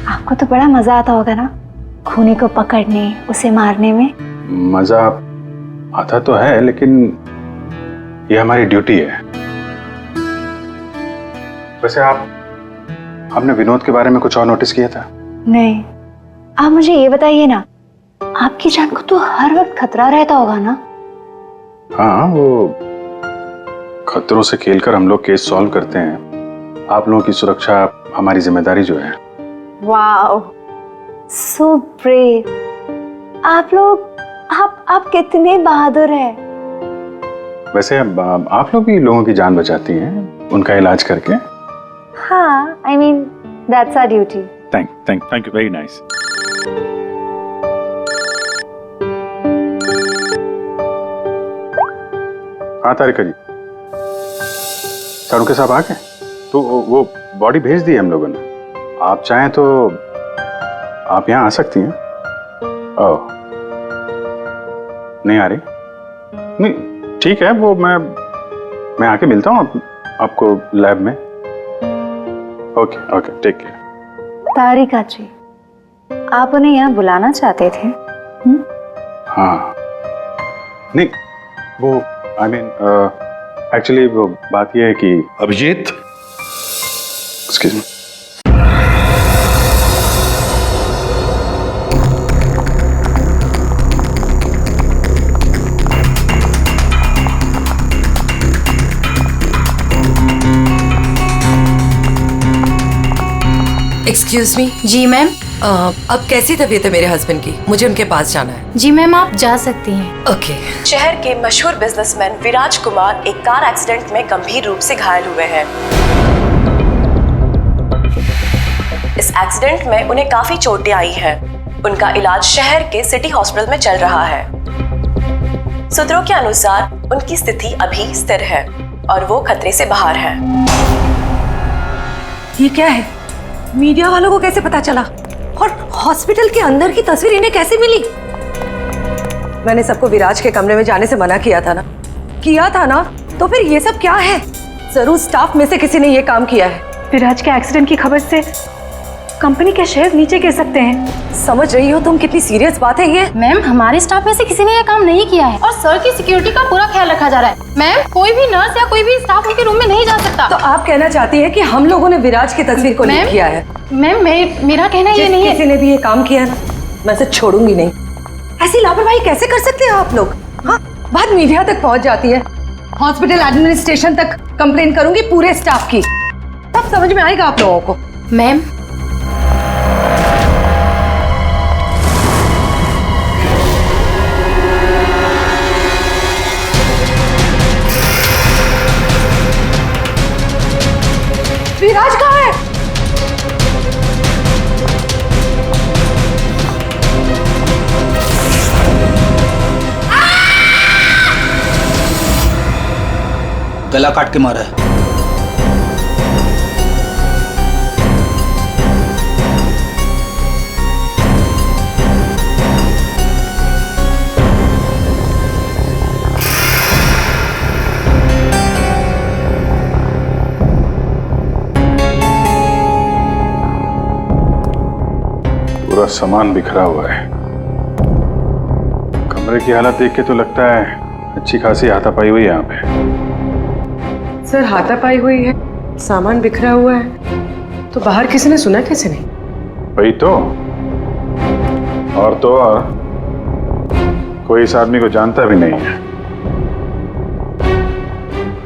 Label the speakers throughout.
Speaker 1: आपको तो बड़ा मजा आता होगा ना खूनी को पकड़ने, उसे मारने में।
Speaker 2: मजा आता तो है, लेकिन ये हमारी ड्यूटी है। वैसे आपने विनोद के बारे में कुछ और नोटिस किया था?
Speaker 1: नहीं, आप मुझे ये बताइए ना, आपकी जान को तो हर वक्त खतरा रहता होगा ना?
Speaker 2: हाँ, वो खतरों से खेलकर हम लोग केस सॉल्व करते हैं। आप लोगों की सुरक्षा हमारी जिम्मेदारी जो है।
Speaker 1: Wow, so brave. आप कितने बहादुर हैं।
Speaker 2: वैसे आप लोग भी लोगों की जान बचाती हैं उनका इलाज करके।
Speaker 1: हाँ, I mean that's our duty.
Speaker 2: Thank you, very nice. हाँ तारिका जी, सारू के साहब आ गए? तो वो बॉडी भेज दी है हम लोगों ने। आप चाहें तो आप यहाँ आ सकती हैं। ओह, नहीं आ रही? नहीं, ठीक है, वो मैं आके मिलता हूँ आपको लैब में। Okay, take care.
Speaker 1: Tarika ji, आप उन्हें यहाँ बुलाना चाहते थे?
Speaker 2: हाँ, नहीं, वो आई मीन एक्चुअली वो बात ये है कि
Speaker 3: Abhijeet,
Speaker 2: excuse me.
Speaker 4: Excuse me.
Speaker 5: जी मैम।
Speaker 4: अब कैसी तबीयत है मेरे हस्बैंड की? मुझे उनके पास जाना है।
Speaker 5: जी मैम, आप जा सकती हैं।
Speaker 4: ओके। शहर के मशहूर बिजनेसमैन विराज कुमार एक कार एक्सीडेंट में गंभीर रूप से घायल हुए हैं। इस एक्सीडेंट में उन्हें काफी चोटें आई हैं। उनका इलाज शहर के सिटी हॉस्पिटल में चल रहा है। सूत्रों के अनुसार उनकी स्थिति अभी स्थिर है और वो खतरे से बाहर है।
Speaker 6: ये क्या है? मीडिया वालों को कैसे पता चला? और हॉस्पिटल के अंदर की तस्वीर इन्हें कैसे मिली? मैंने सबको विराज के कमरे में जाने से मना किया था ना? तो फिर ये सब क्या है? जरूर स्टाफ में से किसी ने ये काम किया है।
Speaker 1: विराज के एक्सीडेंट की खबर से कंपनी के शेयर नीचे गिर सकते हैं।
Speaker 6: समझ रही हो तुम कितनी सीरियस बात है ये?
Speaker 5: मैम, हमारे स्टाफ में से किसी ने यह काम नहीं किया है और सर की सिक्योरिटी का पूरा ख्याल रखा जा रहा है। मैम, कोई भी नर्स या कोई भी स्टाफ उनके रूम में नहीं जा सकता।
Speaker 6: तो आप कहना चाहती है कि हम लोगों ने विराज की तस्वीर को लीक किया है?
Speaker 5: मैम, मेरा कहना ये नहीं है।
Speaker 6: किसी ने भी ये काम किया है, मैं इसे छोड़ूंगी नहीं। ऐसी लापरवाही कैसे कर सकते हैं आप लोग? हाँ, बात मीडिया तक पहुंच जाती है, हॉस्पिटल एडमिनिस्ट्रेशन तक कंप्लेन करूंगी पूरे स्टाफ की, तब समझ में आएगा आप लोगों को।
Speaker 5: मैम,
Speaker 6: विराज कहाँ है?
Speaker 3: गला काट के मारा है।
Speaker 2: पूरा सामान बिखरा हुआ है। कमरे की हालत देख के तो लगता है अच्छी खासी हाथापाई हुई है यहाँ पे।
Speaker 6: सर, हाथापाई हुई है, सामान बिखरा हुआ है, तो बाहर किसी ने सुना कैसे नहीं?
Speaker 2: वही तो, और कोई इस आदमी को जानता भी नहीं है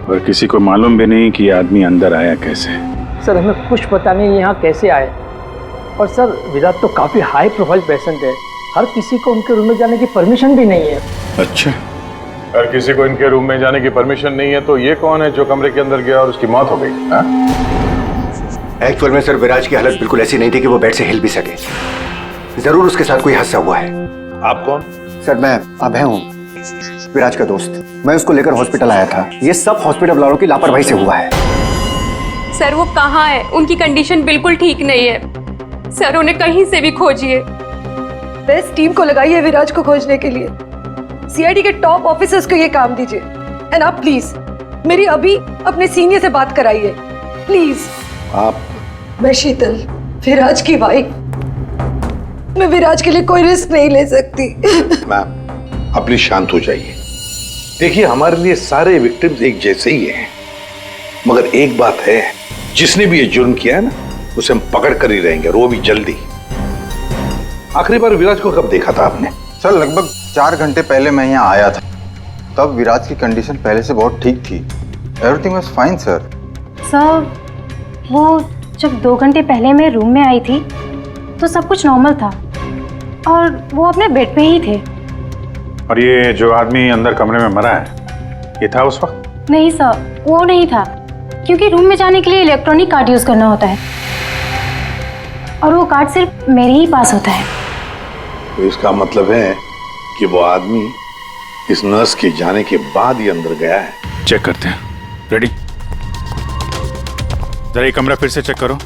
Speaker 2: और किसी को मालूम भी नहीं कि ये आदमी अंदर आया कैसे।
Speaker 7: सर, हमें कुछ पता नहीं यहाँ कैसे आए। और सर, विराट तो काफी हाई प्रोफाइल पेशेंट है, हर किसी को उनके रूम में जाने की परमिशन भी नहीं है।
Speaker 2: अच्छा, हर किसी को इनके रूम में जाने की परमिशन नहीं है, तो ये कौन है जो कमरे के अंदर गया और उसकी मौत हो गई?
Speaker 8: एक्चुअल में सर, विराज की हालत बिल्कुल ऐसी नहीं थी कि वो बेड से हिल भी सके। जरूर उसके साथ कोई हादसा हुआ है।
Speaker 3: आप कौन?
Speaker 8: सर, मैं अभय हूँ, विराज का दोस्त। मैं उसको लेकर हॉस्पिटल आया था। ये सब हॉस्पिटल वालों की लापरवाही से हुआ है।
Speaker 9: सर, वो कहाँ है? उनकी कंडीशन बिल्कुल ठीक नहीं है सर, उन्हें कहीं से भी खोजिए।
Speaker 6: बेस्ट टीम को लगाइए विराज को खोजने के लिए। सीआईडी के टॉप ऑफिसर्स को ये काम दीजिए। एंड आप प्लीज मेरी अभी अपने सीनियर से बात कराइए, प्लीज।
Speaker 8: आप?
Speaker 6: मैं शीतल, विराज की वाइफ। मैं विराज के लिए कोई रिस्क नहीं ले सकती।
Speaker 10: मैम आप प्लीज शांत हो जाइए। देखिए हमारे लिए सारे विक्टिम्स एक जैसे ही हैं, मगर एक बात है, जिसने भी ये जुर्म किया है ना उसे हम पकड़ कर ही रहेंगे, और वो भी जल्दी। आखिरी बार विराज को कब देखा था आपने?
Speaker 11: सर लगभग 4 घंटे पहले मैं यहाँ आया था, तब विराज की कंडीशन पहले से बहुत ठीक थी। Everything was fine sir.
Speaker 5: Sir वो जब 2 घंटे पहले मैं रूम में आई थी तो सब कुछ नॉर्मल था और वो अपने बेड पे ही थे।
Speaker 2: और ये जो आदमी अंदर कमरे में मरा है, ये था उस वक्त?
Speaker 5: नहीं सर, वो नहीं था, क्योंकि रूम में जाने के लिए इलेक्ट्रॉनिक कार्ड यूज करना होता है और वो कार्ड सिर्फ मेरे ही पास होता है।
Speaker 10: तो इसका मतलब है कि वो आदमी इस नर्स के जाने के बाद ही अंदर गया है।
Speaker 2: चेक करते हैं। रेडी? जरा ये कमरा फिर से चेक करो,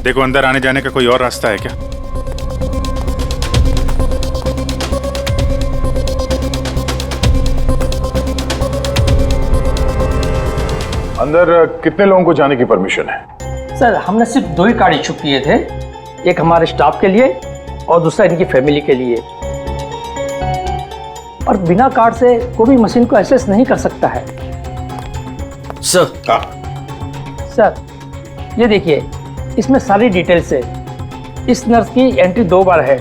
Speaker 2: देखो अंदर आने जाने का कोई और रास्ता है क्या।
Speaker 12: अंदर कितने लोगों को जाने की परमिशन है?
Speaker 7: सर हमने सिर्फ 2 ही कार्ड इशू किए थे, एक हमारे स्टाफ के लिए और दूसरा इनकी फैमिली के लिए। और बिना कार्ड से कोई भी मशीन को एक्सेस नहीं कर सकता है।
Speaker 3: सर
Speaker 7: सर ये देखिए, इसमें सारी डिटेल्स है। इस नर्स की एंट्री 2 बार है,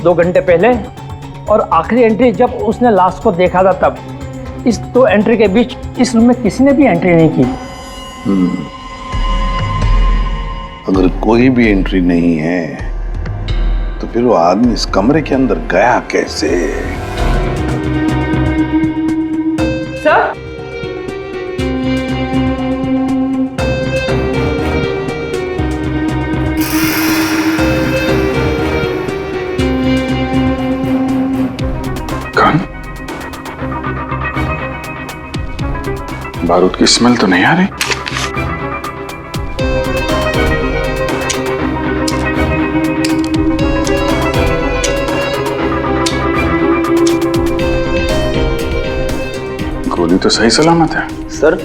Speaker 7: 2 घंटे पहले और आखिरी एंट्री जब उसने लास्ट को देखा था तब। इस 2 एंट्री के बीच इस रूम में किसी ने भी एंट्री नहीं की।
Speaker 10: अगर कोई भी एंट्री नहीं है तो फिर वो आदमी इस कमरे के अंदर गया कैसे?
Speaker 7: सर
Speaker 2: बारूद की स्मेल तो नहीं आ रही। गोली तो सही सलामत है।
Speaker 3: सर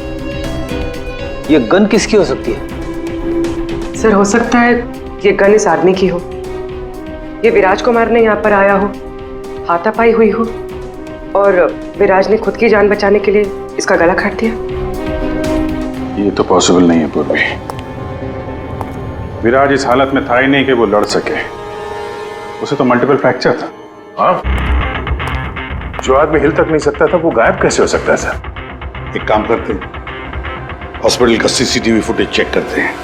Speaker 3: ये गन किसकी हो सकती है?
Speaker 13: सर हो सकता है ये गन इस आदमी की हो, ये विराज को मारने यहाँ पर आया हो, हाथापाई हुई हो और विराज ने खुद की जान बचाने के लिए इसका गला काट दिया।
Speaker 2: ये तो पॉसिबल नहीं है पूर्वी। विराज इस हालत में था ही नहीं कि वो लड़ सके, उसे तो मल्टीपल फ्रैक्चर था।
Speaker 12: हाँ, जो आदमी हिल तक नहीं सकता था वो गायब कैसे हो सकता है सर?
Speaker 10: एक काम करते हैं, हॉस्पिटल का सीसीटीवी फुटेज चेक करते हैं।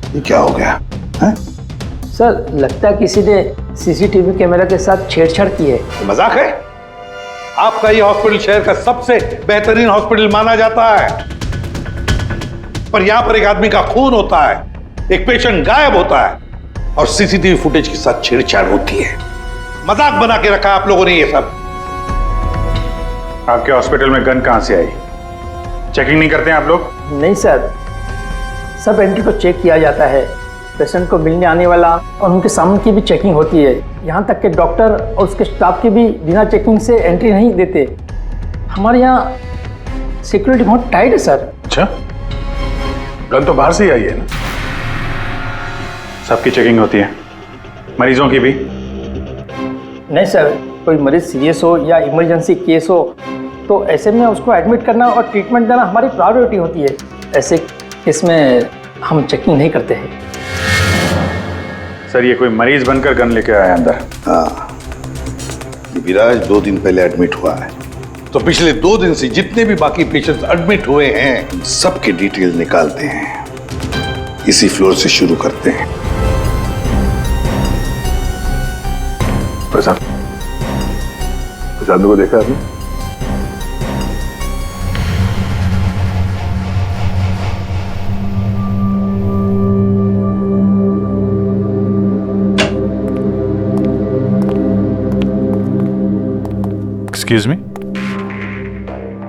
Speaker 10: ये क्या हो गया है?
Speaker 7: सर लगता है किसी ने सीसीटीवी कैमरा के साथ छेड़छाड़ की है।
Speaker 10: मजाक है? आपका ये हॉस्पिटल शहर का सबसे बेहतरीन हॉस्पिटल माना जाता है, पर यहां पर एक आदमी का खून होता है, एक पेशेंट गायब होता है और सीसीटीवी फुटेज के साथ छेड़छाड़ होती है। मजाक बना के रखा आप लोगों ने ये सब।
Speaker 2: आपके हॉस्पिटल में गन कहां से आई? चेकिंग नहीं करते हैं आप लोग?
Speaker 7: नहीं सर, सब एंट्री को चेक किया जाता है। पेशेंट को मिलने आने वाला और उनके सामान की भी चेकिंग होती है। यहाँ तक कि डॉक्टर और उसके स्टाफ की भी बिना चेकिंग से एंट्री नहीं देते। हमारे यहाँ सिक्योरिटी बहुत टाइट है सर।
Speaker 12: अच्छा, गन तो बाहर से ही आई है ना?
Speaker 2: सबकी चेकिंग होती है, मरीजों की भी?
Speaker 7: नहीं सर, कोई मरीज सीरियस हो या इमरजेंसी केस हो तो ऐसे में उसको एडमिट करना और ट्रीटमेंट देना हमारी प्रायोरिटी होती है। ऐसे केस में हम चेकिंग नहीं करते हैं।
Speaker 2: सर ये कोई मरीज बनकर गन लेके आया अंदर?
Speaker 10: हाँ, विराज 2 दिन पहले एडमिट हुआ है, तो पिछले 2 दिन से जितने भी बाकी पेशेंट्स एडमिट हुए हैं सबके डिटेल निकालते हैं। इसी फ्लोर से शुरू करते हैं।
Speaker 12: प्रसाद को देखा आपने?
Speaker 2: Excuse me.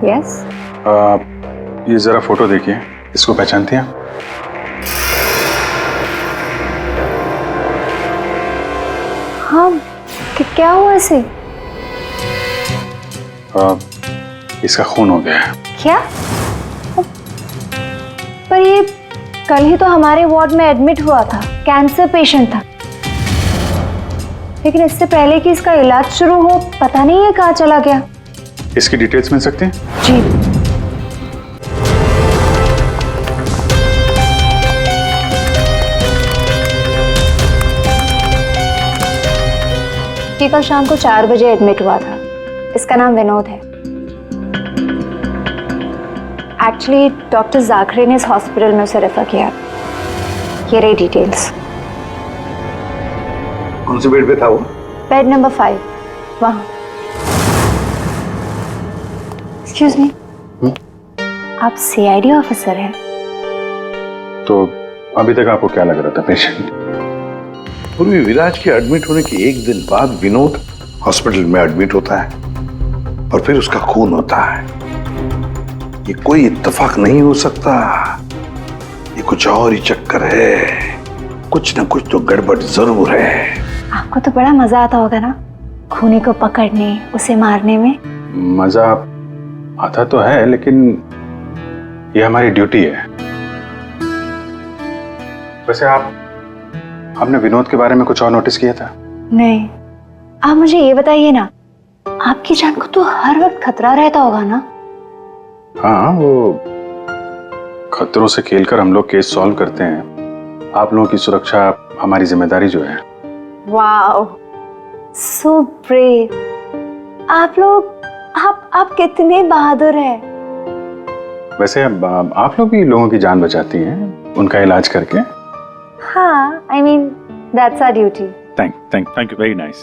Speaker 1: यस।
Speaker 2: ये जरा फोटो देखिए, इसको पहचानती हैं?
Speaker 1: हाँ, क्या हुआ इसे?
Speaker 2: इसका खून हो गया है।
Speaker 1: क्या? पर ये कल ही तो हमारे वार्ड में एडमिट हुआ था, कैंसर पेशेंट था। लेकिन इससे पहले कि इसका इलाज शुरू हो, पता नहीं है कहाँ चला गया।
Speaker 2: इसकी डिटेल्स मिल सकती हैं?
Speaker 1: जी। ये कल शाम को 4 बजे एडमिट हुआ था। इसका नाम विनोद है। एक्चुअली डॉक्टर जाखरे ने इस हॉस्पिटल में उसे रेफर किया। ये रही डिटेल्स।
Speaker 10: कौन से बेड पे था वो?
Speaker 1: बेड नंबर 5, वहाँ। एक्सक्यूज मी, आप सीआईडी ऑफिसर हैं?
Speaker 2: तो अभी तक आपको क्या लग रहा था पेशेंट?
Speaker 10: पूर्वी विराज के एडमिट होने के एक दिन बाद विनोद हॉस्पिटल में एडमिट होता है और फिर उसका खून होता है। ये कोई इत्तेफाक नहीं हो सकता, ये कुछ और ही चक्कर है। कुछ ना कुछ तो गड़बड़ जरूर है।
Speaker 1: आपको तो बड़ा मजा आता होगा ना, खूनी को पकड़ने, उसे मारने में।
Speaker 2: मजा आता तो है, लेकिन ये हमारी ड्यूटी है। वैसे आपने विनोद के बारे में कुछ और नोटिस किया था?
Speaker 1: नहीं। आप मुझे ये बताइए ना, आपकी जान को तो हर वक्त खतरा रहता होगा ना?
Speaker 2: हाँ, वो खतरों से खेलकर हम लोग केस सॉल्व करते हैं। आप लोगों की सुरक्षा हमारी जिम्मेदारी जो है।
Speaker 1: Wow, so brave. आप कितने बहादुर हैं।
Speaker 2: वैसे आप लोग भी लोगों की जान बचाती हैं उनका इलाज करके।
Speaker 1: हाँ, I mean that's our duty.
Speaker 2: Thank you, very nice.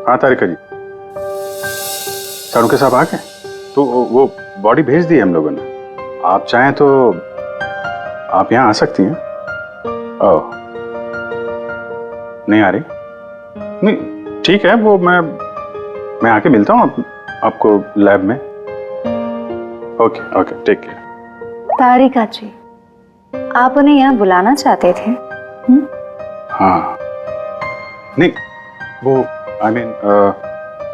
Speaker 2: हाँ तारिका जी, सारू के साहब आ गए? तो वो बॉडी भेज दी है हम लोगों ने। आप चाहें तो आप यहाँ आ सकती हैं। ओह, नहीं आ रही? नहीं, ठीक है, वो मैं आके मिलता हूँ आपको लैब में। Okay, take care.
Speaker 1: Tarika ji, आप उन्हें यहाँ बुलाना चाहते थे?
Speaker 2: हाँ, नहीं, वो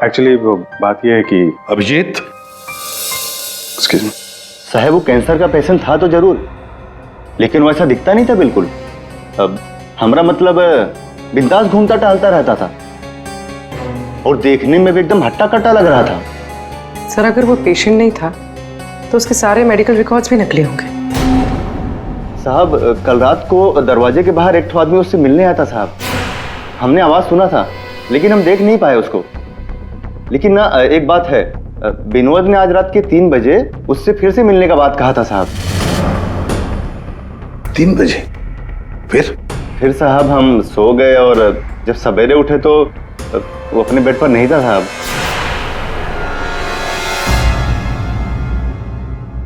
Speaker 2: एक्चुअली वो बात ये है कि
Speaker 10: अभिजीत,
Speaker 2: एक्सक्यूज मी
Speaker 8: साहब, वो कैंसर का पेशेंट था तो जरूर, लेकिन वैसा दिखता नहीं था बिल्कुल। अब हमारा मतलब बिंदास घूमता टहलता रहता था और देखने में भी एकदम हट्टा कट्टा लग रहा था।
Speaker 13: सर, अगर वो पेशेंट नहीं था तो उसके सारे मेडिकल रिकॉर्ड्स भी नकली होंगे।
Speaker 8: साहब, कल रात को दरवाजे के बाहर एक आदमी उससे मिलने आया था साहब। हमने आवाज सुना था, लेकिन हम देख नहीं पाए उसको। लेकिन ना, एक बात है, विनोद ने आज रात के 3 बजे उससे फिर से मिलने का बात कहा था साहब।
Speaker 10: 3 बजे? फिर
Speaker 8: साहब हम सो गए और जब सवेरे उठे तो वो अपने बेड पर नहीं था साहब।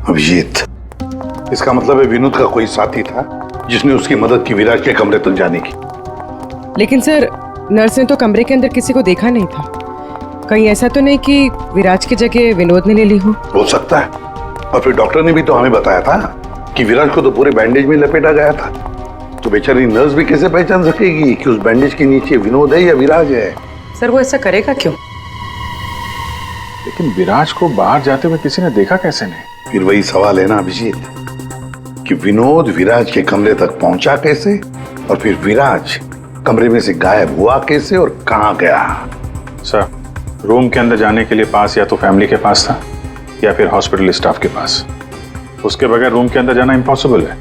Speaker 10: अभिजीत, इसका मतलब है विनोद का कोई साथी था जिसने उसकी मदद की विराज के कमरे तक जाने की।
Speaker 13: लेकिन सर, नर्स ने तो कमरे के अंदर किसी को देखा नहीं था। कहीं ऐसा तो नहीं कि विराज की जगह विनोद ने ले ली हो
Speaker 10: सकता है। और फिर डॉक्टर ने भी तो हमें बताया था कि विराज को तो पूरे बैंडेज में लपेटा गया था। तो बेचारी नर्स भी कैसे पहचान सकेगी कि उस बैंडेज के नीचे विनोद है या विराज है?
Speaker 13: सर, वो ऐसा करेगा क्यों?
Speaker 2: लेकिन विराज को बाहर जाते हुए किसी ने देखा कैसे नहीं?
Speaker 10: फिर वही सवाल है ना अभिजीत, कि विनोद विराज के कमरे तक पहुंचा कैसे, और फिर विराज कमरे में से गायब हुआ कैसे और कहां गया?
Speaker 2: सर, रूम के अंदर जाने के लिए पास या तो फैमिली के पास था या फिर हॉस्पिटल स्टाफ के पास। उसके बगैर रूम के अंदर जाना इम्पॉसिबल है।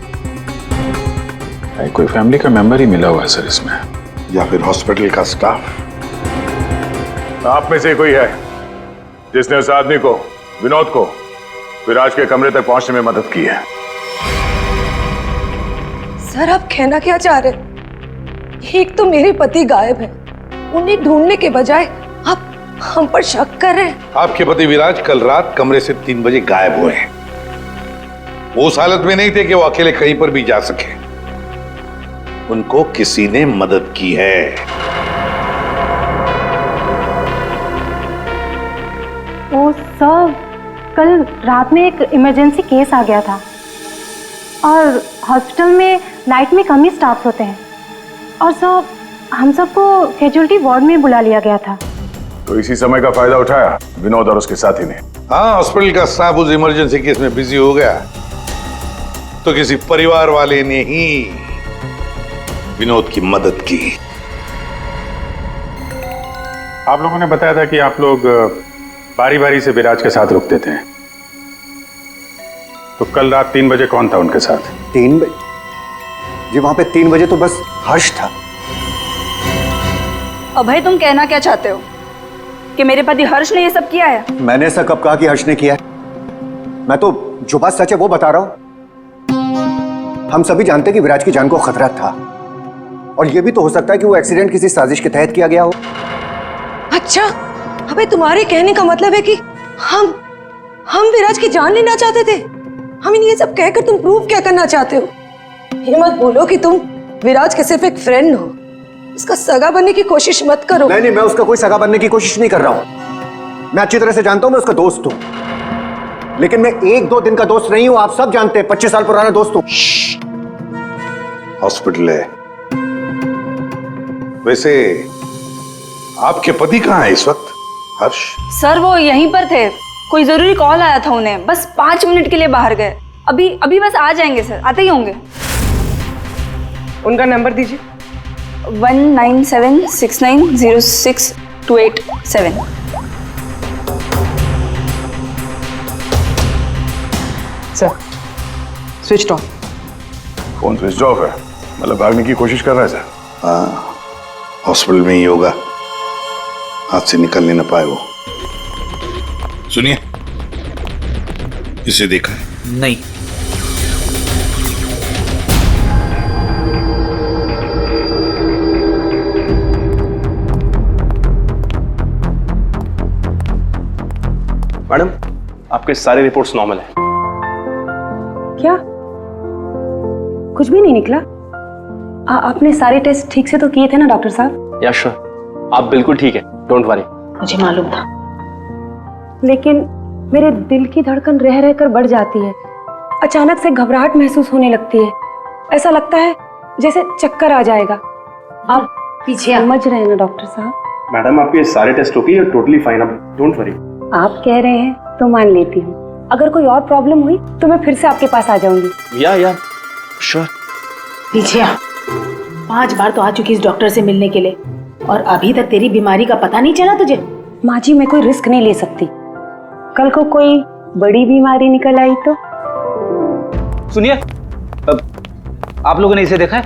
Speaker 2: कोई फैमिली का मेंबर ही मिला हुआ है सर इसमें,
Speaker 10: या फिर हॉस्पिटल का स्टाफ।
Speaker 12: आप में से कोई है जिसने उस आदमी को, विनोद को, विराज के कमरे तक पहुंचने में मदद की है?
Speaker 6: सर, आप कहना क्या चाह रहे? एक तो मेरे पति गायब है, उन्हें ढूंढने के बजाय आप हम पर शक कर रहे हैं।
Speaker 10: आपके पति विराज कल रात कमरे से 3 बजे गायब हुए हैं। वो उस हालत में नहीं थे कि वो अकेले कहीं पर भी जा सके। उनको किसी ने मदद की है।
Speaker 5: ओ सर, कल रात में एक इमरजेंसी केस आ गया था। और हॉस्पिटल में नाइट में कम ही स्टाफ होते हैं, और हम सबको कैजुअलिटी वार्ड में बुला लिया गया था।
Speaker 12: तो इसी समय का फायदा उठाया विनोद और उसके साथी ने।
Speaker 10: हाँ, हॉस्पिटल का स्टाफ उस इमरजेंसी केस में बिजी हो गया, तो किसी परिवार वाले ने ही विनोद की मदद की।
Speaker 2: आप लोगों ने बताया था कि आप लोग बारी बारी से विराज के साथ रुकते थे, तो कल रात 3 बजे कौन था उनके साथ?
Speaker 14: 3 बजे जी? वहां पे 3 बजे तो बस हर्ष था।
Speaker 15: अभय, तुम कहना क्या चाहते हो कि मेरे पति हर्ष ने ये सब किया है?
Speaker 14: मैंने ऐसा कब कहा कि हर्ष ने किया है? मैं तो जो बात सच है वो बता रहा हूं। हम सभी जानते हैं कि विराज की जान को खतरा था, और ये भी तो हो सकता है कि वो एक्सीडेंट किसी साजिश के तहत किया गया हो।
Speaker 6: अच्छा, अबे तुम्हारे कहने का मतलब है कि हम विराज की जान लेना चाहते थे? हम ये सब कहकर तुम प्रूव क्या करना चाहते हो? ये मत बोलो कि तुम विराज के सिर्फ एक फ्रेंड हो, उसका सगा बनने की कोशिश मत करो।
Speaker 14: नहीं, मैं उसका कोई सगा बनने की कोशिश नहीं कर रहा हूं। मैं अच्छी तरह से जानता हूं मैं उसका दोस्त हूं, लेकिन मैं 1-2 दिन का दोस्त नहीं हूं। आप सब जानते हैं 25 साल पुराना दोस्त हूं।
Speaker 10: हॉस्पिटल है। वैसे आपके पति कहाँ है इस वक्त, हर्ष?
Speaker 15: सर, वो यहीं पर थे। कोई जरूरी कॉल आया था उन्हें, बस 5 मिनट के लिए बाहर गए। अभी बस आ जाएंगे सर, आते ही होंगे।
Speaker 13: उनका नंबर दीजिए।
Speaker 15: 1976906287।
Speaker 13: Sir, switch off.
Speaker 12: Phone switch off है, मतलब भागने की कोशिश कर रहा है सर।
Speaker 10: हाँ, हॉस्पिटल में ही होगा, हाथ से निकलने न पाए वो। सुनिए, इसे देखा है?
Speaker 3: नहीं।
Speaker 16: मैडम, आपके सारे रिपोर्ट्स नॉर्मल है।
Speaker 5: क्या? कुछ भी नहीं निकला? आपने सारे टेस्ट ठीक से तो किए थे ना डॉक्टर साहब?
Speaker 16: या श्योर, आप बिल्कुल ठीक है, डोंट वरी।
Speaker 5: मुझे मालूम था, लेकिन मेरे दिल की धड़कन रह रहकर बढ़ जाती है। अचानक से घबराहट महसूस होने लगती है। ऐसा लगता है जैसे चक्कर आ जाएगा। आप पीछे समझ रहे हैं ना डॉक्टर साहब?
Speaker 16: मैडम, आपके सारे test okay, you are totally fine, आप डोंट वरी।
Speaker 5: आप कह रहे हैं तो मान लेती हूँ। अगर कोई और प्रॉब्लम हुई तो मैं फिर से आपके पास आ जाऊंगी।
Speaker 16: या श्योर।
Speaker 17: पीछे आ। 5 बार तो आ चुकी इस डॉक्टर से मिलने के लिए, और अभी तक तेरी बीमारी का पता नहीं चला तुझे?
Speaker 5: माँ जी, मैं कोई रिस्क नहीं ले सकती। कल को कोई बड़ी बीमारी निकल आई तो?
Speaker 3: सुनिए, आप लोगों ने इसे देखा है?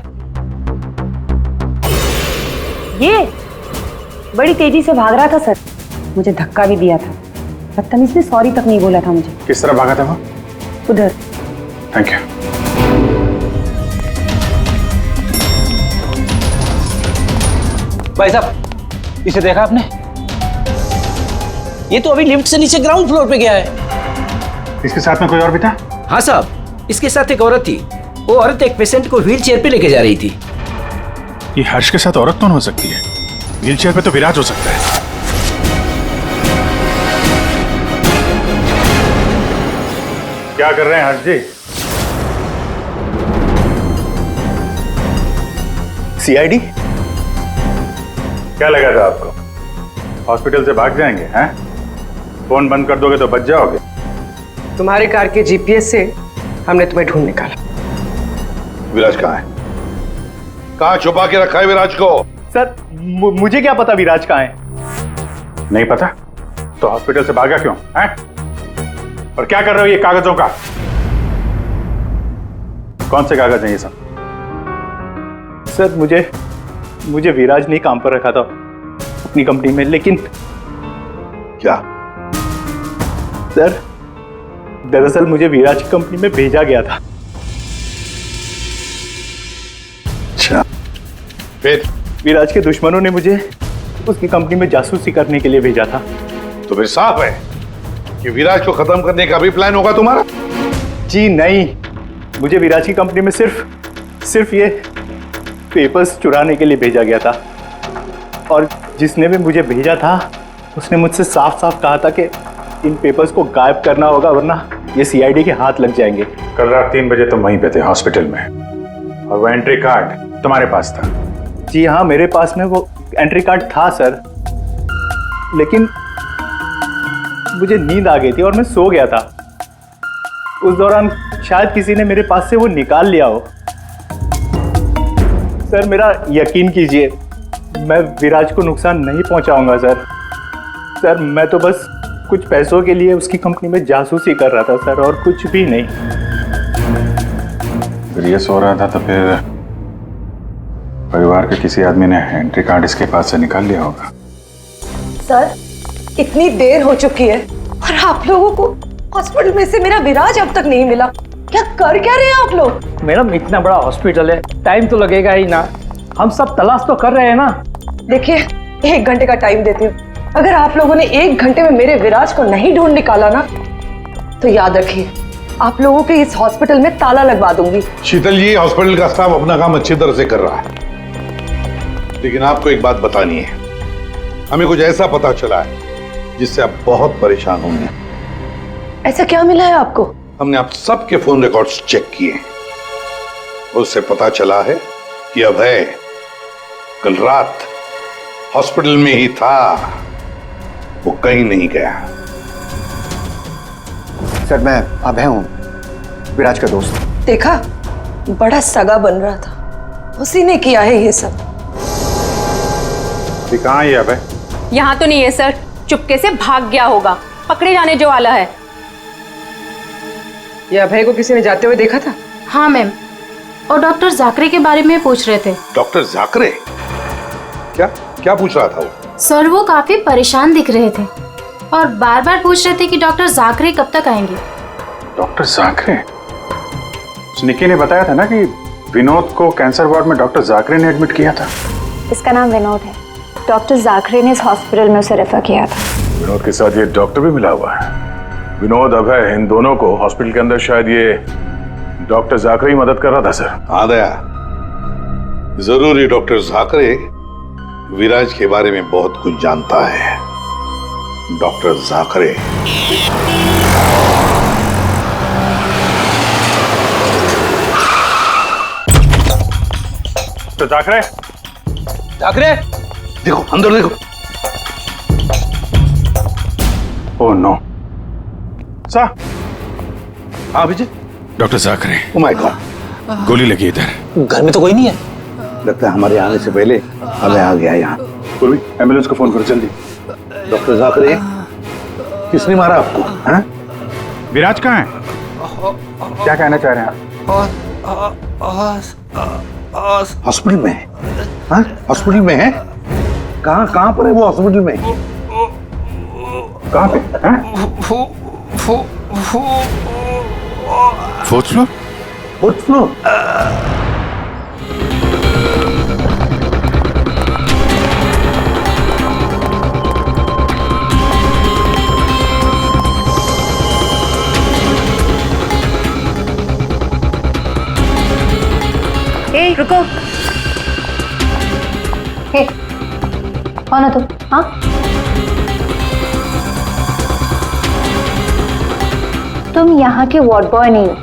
Speaker 5: ये बड़ी तेजी से भाग रहा था सर, मुझे धक्का भी दिया था। बदतमीज ने सॉरी तक नहीं बोला था मुझे।
Speaker 2: किस तरह भागा था वो?
Speaker 5: उधर।
Speaker 2: Thank you.
Speaker 3: भाई साहब, इसे देखा आपने? ये तो अभी लिफ्ट से नीचे ग्राउंड फ्लोर पे गया है।
Speaker 2: इसके साथ में कोई और भी था?
Speaker 18: हाँ साहब, इसके साथ एक औरत थी। वो औरत एक पेशेंट को व्हील चेयर पे लेके जा रही थी।
Speaker 2: ये हर्ष के साथ औरत कौन हो सकती है? व्हील चेयर पे तो विराज हो सकता है। क्या कर रहे हैं हर्ष जी?
Speaker 14: सीआईडी?
Speaker 2: क्या लगा था आपको हॉस्पिटल से भाग जाएंगे? हैं? फोन बंद कर दोगे तो बच जाओगे।
Speaker 13: तुम्हारे कार के जीपीएस से हमने तुम्हें ढूंढ निकाला।
Speaker 10: विराज कहाँ है? कहाँ छुपा के रखा है विराज को?
Speaker 14: सर, मुझे क्या पता विराज कहाँ है?
Speaker 2: नहीं पता तो हॉस्पिटल से भागा क्यों? हैं? और क्या कर रहे हो ये कागजों का? कौन से कागज हैं ये सब?
Speaker 14: सर, मुझे विराज ने काम पर रखा था अपनी कंपनी में, लेकिन
Speaker 10: क्या?
Speaker 14: सर, दरअसल मुझे विराज की कंपनी में भेजा गया था।
Speaker 10: अच्छा, फिर?
Speaker 14: विराज के दुश्मनों ने मुझे उसकी कंपनी में जासूसी करने के लिए भेजा था।
Speaker 10: तो फिर साफ है कि विराज को खत्म करने का भी प्लान होगा तुम्हारा?
Speaker 14: जी नहीं, मुझे विराज की कंपनी में सिर्फ ये पेपर्स चुराने के लिए भेजा गया था, और जिसने भी मुझे भेजा था उसने मुझसे साफ साफ कहा था कि इन पेपर्स को गायब करना होगा, वरना
Speaker 19: ये सीआईडी के हाथ लग जाएंगे।
Speaker 2: कल रात 3 बजे तुम वहीं पे थे हॉस्पिटल में, और वो एंट्री कार्ड तुम्हारे पास था।
Speaker 19: जी हाँ, मेरे पास में वो एंट्री कार्ड था सर, लेकिन मुझे नींद आ गई थी और मैं सो गया था। उस दौरान शायद किसी ने मेरे पास से वो निकाल लिया हो। सर मेरा यकीन कीजिए, मैं विराज को नुकसान नहीं पहुंचाऊंगा सर। सर मैं तो बस कुछ पैसों के लिए उसकी कंपनी में जासूसी कर रहा था सर, और कुछ भी नहीं।
Speaker 2: फिर ये सो रहा था तो फिर परिवार के किसी आदमी ने एंट्री कार्ड इसके पास से निकाल लिया होगा।
Speaker 6: सर इतनी देर हो चुकी है और आप लोगों को हॉस्पिटल में से मेरा विराज अब तक नहीं मिला। क्या कर क्या रहे हैं आप लोग?
Speaker 7: मैडम इतना बड़ा हॉस्पिटल है, टाइम तो लगेगा ही ना। हम सब तलाश तो कर रहे हैं ना।
Speaker 6: देखिए 1 घंटे का टाइम देती हूँ, अगर आप लोगों ने 1 घंटे में मेरे विराज को नहीं ढूंढ निकाला ना, तो याद रखिए आप लोगों के इस हॉस्पिटल में ताला लगवा दूंगी।
Speaker 10: शीतल जी, हॉस्पिटल का स्टाफ अपना काम अच्छी तरह से कर रहा है, लेकिन आपको एक बात बतानी है। हमें कुछ ऐसा पता चला है जिससे आप बहुत परेशान होंगे।
Speaker 6: ऐसा क्या मिला है आपको?
Speaker 10: हमने आप सबके फोन रिकॉर्ड्स चेक किए, उससे पता चला है कि अभय कल रात हॉस्पिटल में ही था, वो कहीं नहीं गया।
Speaker 14: सर मैं अभय हूं, विराज का दोस्त।
Speaker 6: देखा, बड़ा सगा बन रहा था, उसी ने किया है ये सब।
Speaker 2: कहाँ है अभय?
Speaker 9: यहाँ तो नहीं है सर, चुपके से भाग गया होगा, पकड़े जाने जो वाला है।
Speaker 13: ये अभय को किसी ने जाते हुए देखा था?
Speaker 17: हाँ मैम, और डॉक्टर जाकरे के बारे में पूछ रहे थे।
Speaker 10: डॉक्टर जाकरे? क्या क्या पूछ रहा था वो?
Speaker 17: सर वो काफी परेशान दिख रहे थे और बार बार पूछ रहे थे कि डॉक्टर जाकरे कब तक आएंगे।
Speaker 2: डॉक्टर जाकरे? निकी ने बताया था ना कि विनोद को कैंसर वार्ड में डॉक्टर जाकरे ने एडमिट किया था।
Speaker 1: इसका नाम विनोद है, डॉक्टर जाकरे ने इस हॉस्पिटल में उसे रेफर किया था।
Speaker 12: विनोद के साथ ये डॉक्टर भी मिला हुआ है। विनोद, अभय, इन दोनों को हॉस्पिटल के अंदर शायद ये डॉक्टर जाकरे ही मदद कर रहा था सर।
Speaker 10: हाँ दया, जरूर ये डॉक्टर जाकरे विराज के बारे में बहुत कुछ जानता है। डॉक्टर जाकरे
Speaker 2: तो जाकरे
Speaker 10: जाकरे देखो, अंदर देखो।
Speaker 2: ओह नो सा।
Speaker 10: हाँ विजय,
Speaker 12: डॉक्टर जाकरे।
Speaker 10: ओह माय गॉड,
Speaker 12: गोली लगी इधर।
Speaker 3: घर में तो कोई नहीं है।
Speaker 10: लगता है हमारे आने से पहले हमें आ गया यहाँ। पूर्वी, एम्बुलेंस को फोन करो जल्दी। डॉक्टर जाकरे, किसने मारा आपको? हाँ?
Speaker 2: विराज कहाँ है? क्या कहना चाह रहे हैं आप?
Speaker 10: हॉस्पिटल में है? हाँ? हॉस्पिटल में है? कहाँ पर है वो हॉस्पिटल में?
Speaker 2: कहाँ पे?
Speaker 12: Fourth floor?
Speaker 10: Fourth floor?
Speaker 1: ए रुको। हे, कौन हो तुम? हाँ, तुम यहाँ के वार्ड बॉय नहीं हो।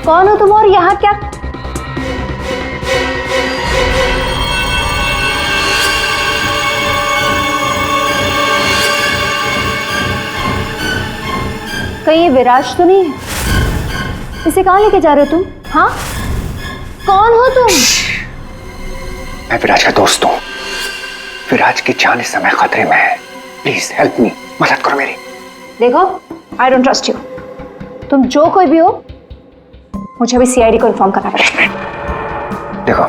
Speaker 1: कौन हो तुम और यहाँ क्या? कहीं ये विराज तो नहीं है? इसे कहाँ लेके जा रहे हो तुम? हाँ, कौन हो तुम?
Speaker 14: मैं विराज का दोस्त हूँ। विराज की जान इस समय खतरे में है। प्लीज हेल्प मी, मदद करो मेरी।
Speaker 1: देखो, आई डोंट ट्रस्ट यू। तुम जो कोई भी हो, मुझे अभी सीआईडी को इन्फॉर्म करना पड़ेगा।
Speaker 14: देखो,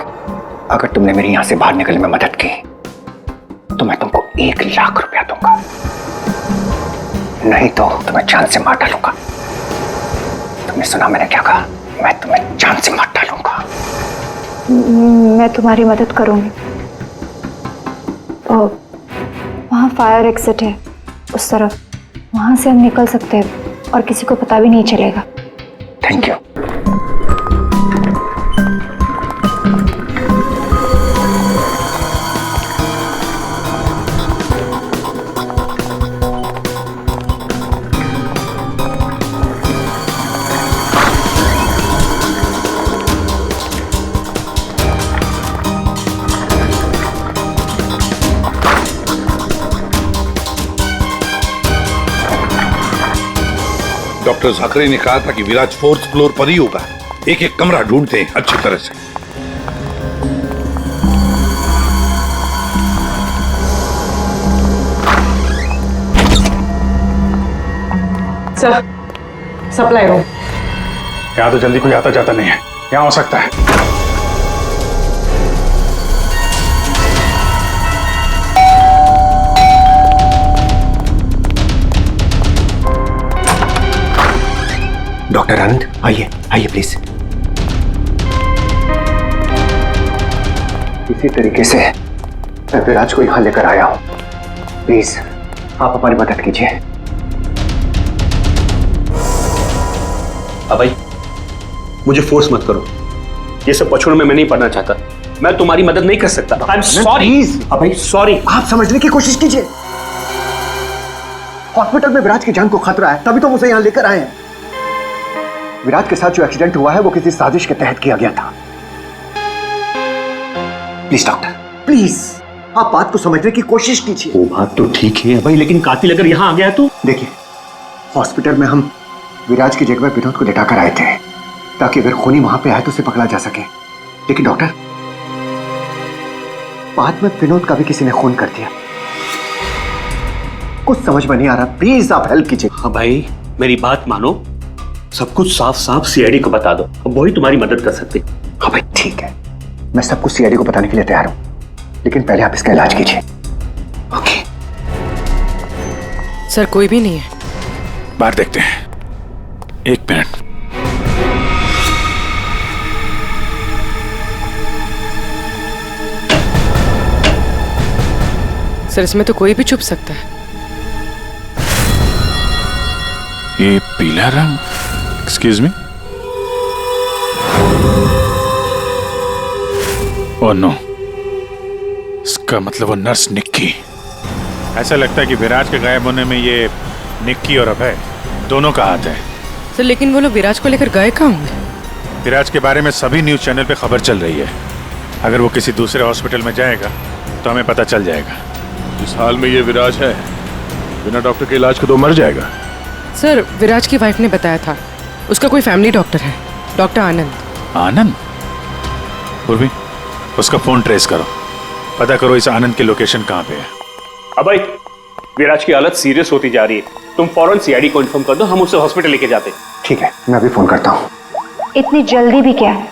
Speaker 14: अगर तुमने मेरी यहाँ से बाहर निकलने में मदद की तो मैं तुमको 1 लाख रुपया दूंगा, नहीं तो तुम्हें जान से मार डालूंगा। तुमने सुना मैंने क्या कहा? मैं तुम्हें जान से मार डालूंगा।
Speaker 1: मैं तुम्हारी मदद करूंगी। वहाँ फायर एग्जिट है उस तरफ, वहां से हम निकल सकते हैं और किसी को पता भी नहीं चलेगा।
Speaker 14: Thank you.
Speaker 10: डॉक्टर जाकरी ने कहा था कि विराज 4th फ्लोर पर ही होगा। एक एक कमरा ढूंढते हैं अच्छी तरह से।
Speaker 13: Sir, supply room.
Speaker 2: यहाँ तो जल्दी कोई आता जाता नहीं है, यहाँ हो सकता है।
Speaker 14: डॉक्टर आनंद, आइए आइए प्लीज। किसी तरीके से मैं विराज को यहां लेकर आया हूं। प्लीज आप हमारी मदद कीजिए।
Speaker 16: अभय, मुझे फोर्स मत करो। ये सब पछुड़ में मैं नहीं पढ़ना चाहता। मैं तुम्हारी मदद नहीं कर सकता। I am sorry.
Speaker 14: Abhay
Speaker 16: sorry.
Speaker 14: आप समझने की कोशिश कीजिए। हॉस्पिटल में विराज की जान को खतरा है, तभी तो मुझे यहां लेकर आए हैं। विराज के साथ जो एक्सीडेंट हुआ है वो किसी साजिश के तहत किया गया था। प्लीज डॉक्टर, प्लीज आप बात को समझने की कोशिश कीजिए।
Speaker 16: वो बात तो ठीक है भाई, लेकिन कातिल अगर यहाँ आ गया तो?
Speaker 14: देखिए, हॉस्पिटल में हम विराज की जगह विनोद को लेटाकर आए थे ताकि अगर खूनी वहां पे आए तो उसे पकड़ा जा सके। लेकिन डॉक्टर, बाद में विनोद का भी किसी ने खून कर दिया। कुछ समझ में नहीं आ रहा, प्लीज आप हेल्प कीजिए।
Speaker 16: हाँ भाई, मेरी बात मानो, सब कुछ साफ साफ सीआईडी को बता दो, वही तुम्हारी मदद कर सकते।
Speaker 14: हाँ भाई ठीक है, मैं सब कुछ सीआईडी को बताने के लिए तैयार हूं, लेकिन पहले आप इसका इलाज कीजिए। ओके
Speaker 13: सर, कोई भी नहीं है।
Speaker 2: बाहर देखते हैं, एक मिनट।
Speaker 13: सर, इसमें तो कोई भी छुप सकता है।
Speaker 2: ये पीला रंग, एक्सक्यूज मी। ओह नो, इसका मतलब वो नर्स निक्की। ऐसा लगता है कि विराज के गायब होने में ये निक्की और अभय दोनों का हाथ है।
Speaker 13: सर, लेकिन वो लोग विराज को लेकर गए कहाँ होंगे?
Speaker 2: विराज के बारे में सभी न्यूज चैनल पे खबर चल रही है। अगर वो किसी दूसरे हॉस्पिटल में जाएगा तो हमें पता चल जाएगा।
Speaker 12: इस हाल में ये विराज है, बिना डॉक्टर के इलाज को तो मर जाएगा।
Speaker 13: सर, विराज की वाइफ ने बताया था उसका कोई फैमिली डॉक्टर है, डॉक्टर आनंद।
Speaker 2: आनंद? पूर्वी, उसका फोन ट्रेस करो, पता करो इस आनंद की लोकेशन कहाँ पे है।
Speaker 16: अभय, विराज की हालत सीरियस होती जा रही है, तुम फौरन सीआईडी को इन्फॉर्म कर दो, हम उसे हॉस्पिटल लेके जाते।
Speaker 14: ठीक है, मैं अभी फोन करता हूँ।
Speaker 1: इतनी जल्दी भी क्या है?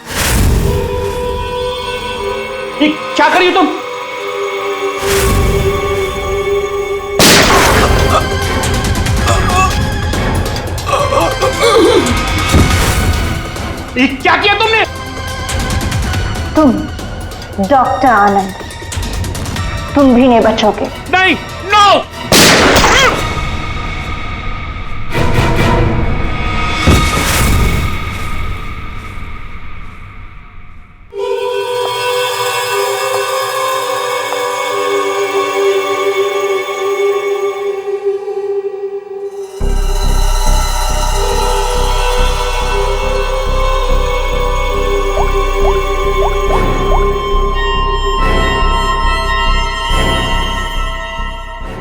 Speaker 16: क्या करिए तुम? क्या किया तुमने?
Speaker 1: तुम डॉक्टर आनंद, तुम भी नहीं बचोगे।
Speaker 16: नहीं, नो!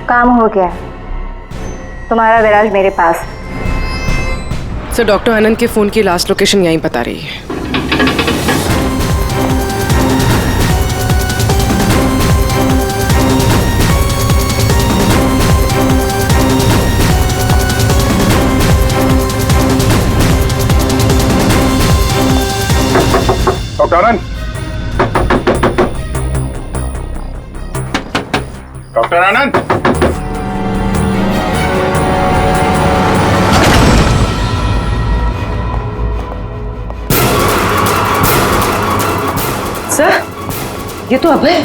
Speaker 1: काम हो गया, तुम्हारा विराज मेरे पास।
Speaker 13: सर, डॉक्टर आनंद के फोन की लास्ट लोकेशन यहीं बता रही है।
Speaker 12: डॉक्टर आनंद, डॉक्टर आनंद,
Speaker 13: सर, ये तो अभय।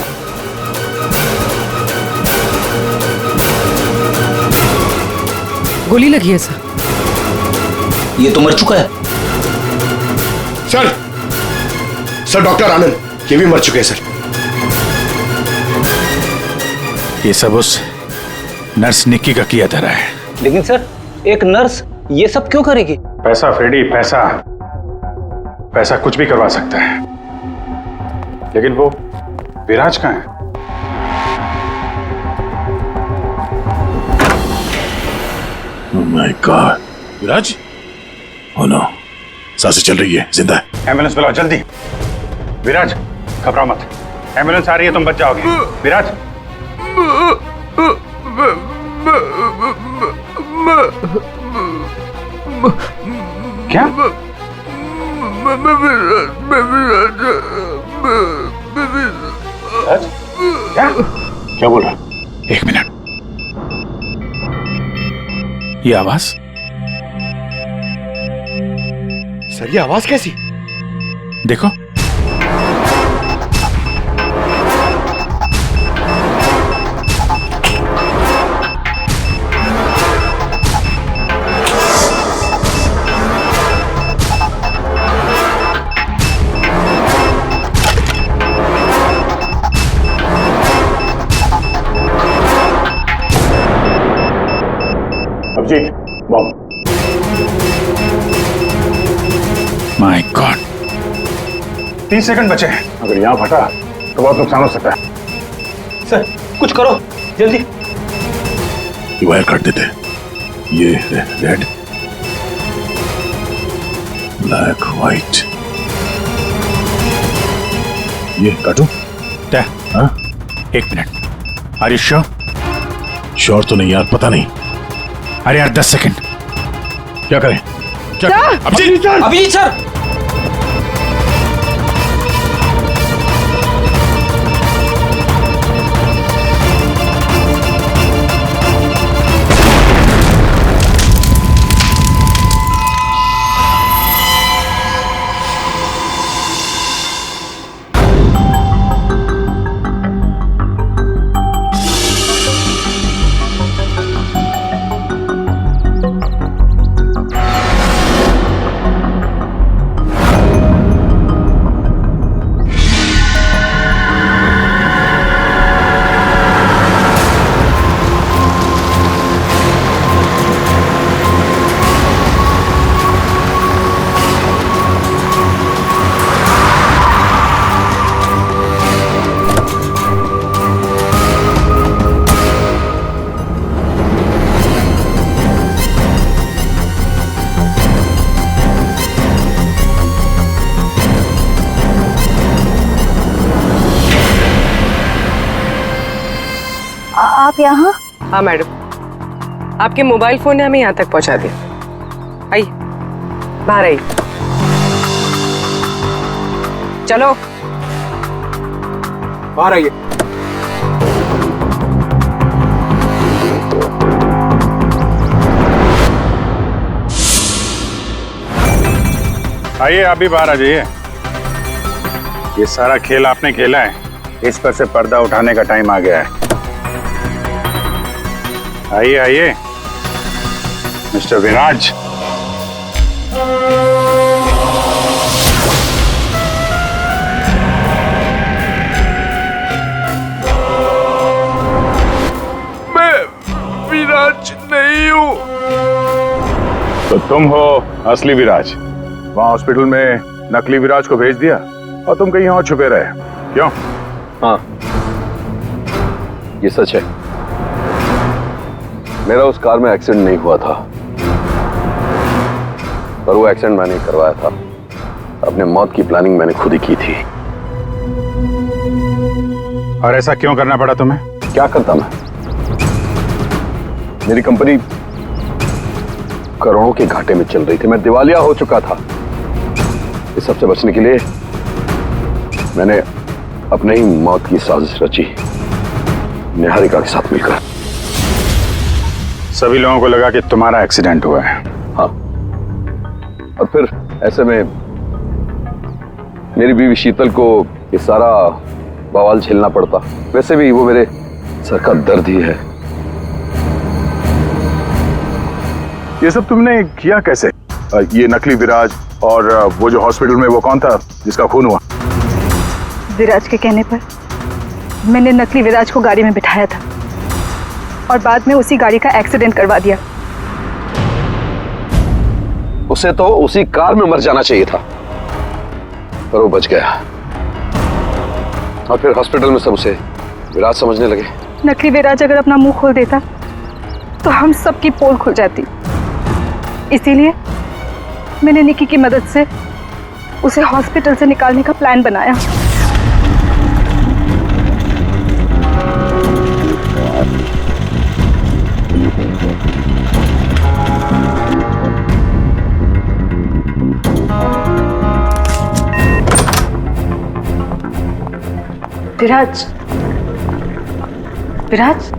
Speaker 13: गोली लगी है सर।
Speaker 18: ये तो मर चुका है।
Speaker 12: सर डॉक्टर आनंद ये भी मर चुके हैं सर।
Speaker 2: ये सब उस नर्स निक्की का किया धरा है।
Speaker 3: लेकिन सर, एक नर्स ये सब क्यों करेगी?
Speaker 2: पैसा फ्रेडी, पैसा। पैसा कुछ भी करवा सकता है, लेकिन वो विराज कहाँ है?
Speaker 12: Oh my God, Viraj oh no, सांसें चल रही है, जिंदा है।
Speaker 2: एम्बुलेंस बुलाओ जल्दी। विराज घबराओ मत, एम्बुलेंस आ रही है, तुम बच जाओगे। विराज क्या? क्या
Speaker 12: क्या बोल रहा? एक मिनट, ये आवाज?
Speaker 14: सर ये आवाज कैसी?
Speaker 12: देखो। Abhijit, bomb. My God,
Speaker 2: 30 second बचे हैं।
Speaker 12: अगर यहाँ फटा तो बहुत नुकसान हो सकता है।
Speaker 16: सर कुछ करो जल्दी।
Speaker 12: ये वायर काट देते। ये रेड, ब्लैक, व्हाइट, ये काटू? हाँ? एक minute, are you sure? Sure तो नहीं यार, पता नहीं। अरे यार 10 सेकंड, क्या करें? क्या?
Speaker 16: अभिजीत सर! अभिजीत सर!
Speaker 1: आप यहाँ?
Speaker 13: हाँ मैडम, आपके मोबाइल फोन ने हमें यहाँ तक पहुँचा दिया। आइए बाहर आइए, चलो
Speaker 16: बाहर आइए।
Speaker 2: आइए, आप भी बाहर आ जाइए। ये सारा खेल आपने खेला है, इस पर से पर्दा उठाने का टाइम आ गया है। आइए आइए मिस्टर विराज।
Speaker 12: मैं विराज नहीं हूं। तो तुम हो असली विराज। वहां हॉस्पिटल में नकली विराज को भेज दिया और तुम कहीं और छुपे रहे, क्यों?
Speaker 20: हाँ, ये सच है। मेरा उस कार में एक्सीडेंट नहीं हुआ था, पर वो एक्सीडेंट मैंने करवाया था। अपने मौत की प्लानिंग मैंने खुद ही की थी।
Speaker 2: और ऐसा क्यों करना पड़ा तुम्हें?
Speaker 20: क्या करता मैं? मेरी कंपनी करोड़ों के घाटे में चल रही थी, मैं दिवालिया हो चुका था। इस सब से बचने के लिए मैंने अपने ही मौत की साजिश रची, निहारिका के साथ मिलकर।
Speaker 2: सभी लोगों को लगा कि तुम्हारा एक्सीडेंट हुआ है।
Speaker 20: हाँ, और फिर ऐसे में मेरी बीवी शीतल को ये सारा बवाल झेलना पड़ता। वैसे भी वो मेरे सर का दर्द ही है।
Speaker 12: ये सब तुमने किया कैसे? ये नकली विराज और वो जो हॉस्पिटल में वो कौन था जिसका खून हुआ?
Speaker 5: विराज के कहने पर मैंने नकली विराज को गाड़ी में बिठाया था और बाद में उसी गाड़ी का एक्सीडेंट करवा दिया।
Speaker 20: उसे तो उसी कार में मर जाना चाहिए था, पर वो बच गया। और फिर हॉस्पिटल में सब उसे विराज समझने लगे।
Speaker 5: नकली विराज अगर अपना मुंह खोल देता तो हम सबकी पोल खुल जाती। इसीलिए मैंने निकी की मदद से उसे हॉस्पिटल से निकालने का प्लान बनाया। विराज, विराज,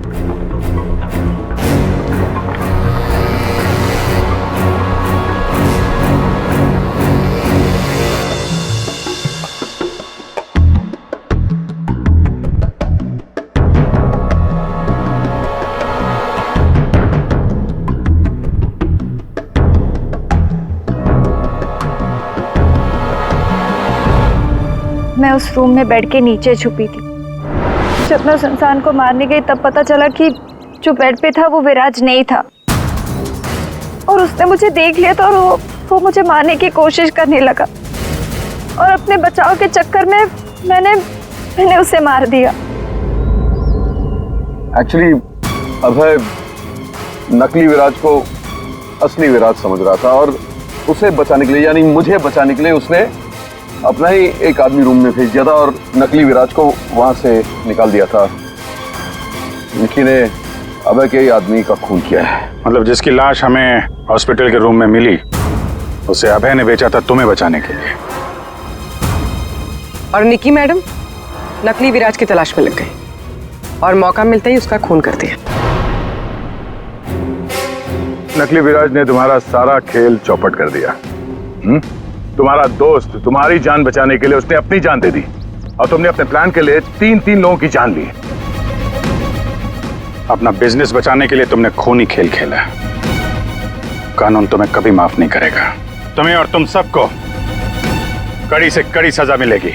Speaker 15: मैं उस रूम में बेड के नीचे छुपी थी। जब मैं उस इंसान को मारने गई तब पता चला कि जो बेड पे था वो विराज नहीं था, और उसने मुझे देख लिया था और वो मुझे मारने की कोशिश करने लगा, और अपने बचाव के चक्कर में मैंने उसे मार दिया।
Speaker 20: एक्चुअली अभय नकली विराज को असली विराज समझ रहा था और उसे बचाने के लिए, यानी मुझे बचाने के लिए, उसने अपना ही एक आदमी रूम में भेज दिया था और नकली विराज को वहां से निकाल दिया था। निकी ने अभय के ही आदमी का खून किया है।
Speaker 2: मतलब जिसकी लाश हमें हॉस्पिटल के रूम में मिली उसे अभय ने बेचा था तुम्हें बचाने के लिए।
Speaker 13: और निकी मैडम नकली विराज की तलाश में लग गई और मौका मिलते ही उसका खून कर दिया।
Speaker 12: नकली विराज ने तुम्हारा सारा खेल चौपट कर दिया। तुम्हारा दोस्त तुम्हारी जान बचाने के लिए उसने अपनी जान दे दी और तुमने अपने प्लान के लिए 3 लोगों की जान ली।
Speaker 2: अपना बिजनेस बचाने के लिए तुमने खूनी खेल खेला। कानून तुम्हें कभी माफ नहीं करेगा। तुम्हें और तुम सबको कड़ी से कड़ी सजा मिलेगी।